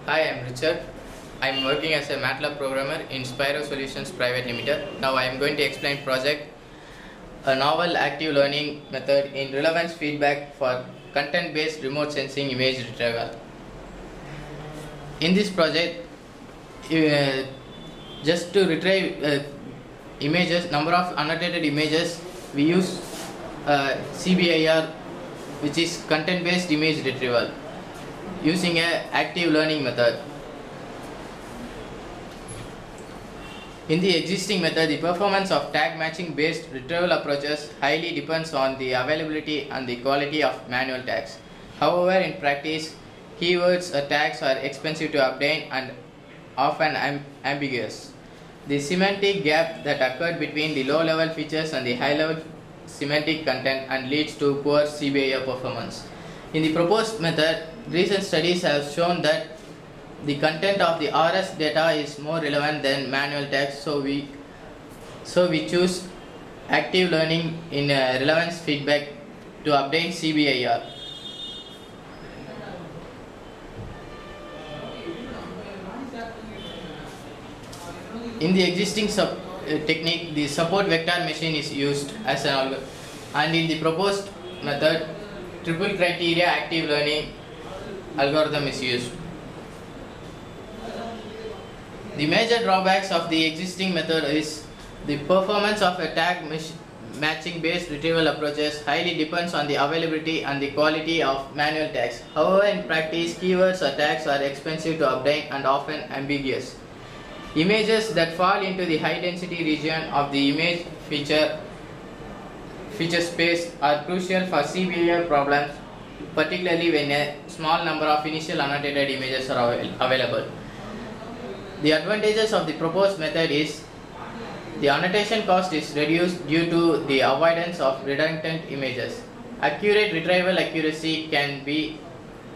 Hi, I'm Richard. I'm working as a MATLAB programmer in Spyro Solutions Private Limited. Now I am going to explain project a novel active learning method in relevance feedback for content-based remote sensing image retrieval. In this project, just to retrieve images, number of annotated images, we use CBIR, which is content-based image retrieval, using a active learning method. In the existing method, the performance of tag matching based retrieval approaches highly depends on the availability and the quality of manual tags. However, in practice, keywords or tags are expensive to obtain and often ambiguous. The semantic gap that occurred between the low-level features and the high-level semantic content and leads to poor CBIR performance. In the proposed method, recent studies have shown that the content of the RS data is more relevant than manual tags, so we choose active learning in relevance feedback to obtain CBIR. In the existing technique, the support vector machine is used as an algorithm, and in the proposed method, triple criteria active learning algorithm is used. The major drawbacks of the existing method is the performance of a tag matching based retrieval approaches highly depends on the availability and the quality of manual tags. However, in practice, keywords or tags are expensive to obtain and often ambiguous. Images that fall into the high density region of the image feature space are crucial for CBIR problems, particularly when a small number of initial annotated images are available. The advantages of the proposed method is the annotation cost is reduced due to the avoidance of redundant images. Accurate retrieval accuracy can be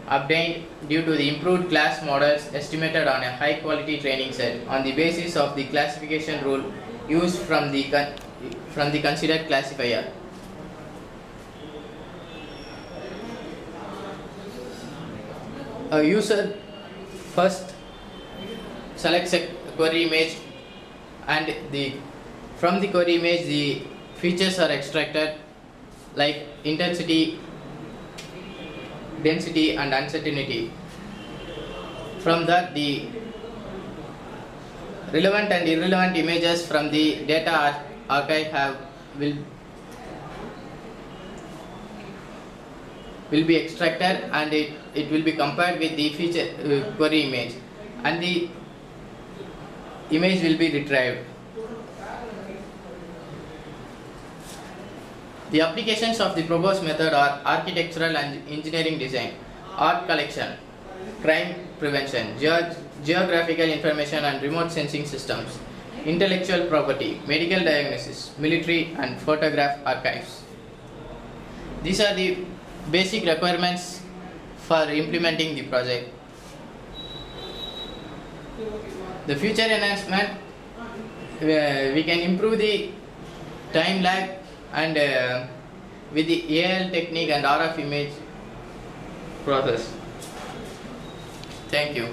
obtained due to the improved class models estimated on a high quality training set on the basis of the classification rule used from the considered classifier. A user first selects a query image, and from the query image the features are extracted like intensity, density and uncertainty. From that, the relevant and irrelevant images from the data archive will be extracted, and it will be compared with the feature query image, and the image will be retrieved. The applications of the proposed method are architectural and engineering design, art collection, crime prevention, geographical information and remote sensing systems, intellectual property, medical diagnosis, military and photograph archives. These are the basic requirements for implementing the project. The future enhancement, we can improve the time lag and with the AL technique and RF image process. Thank you.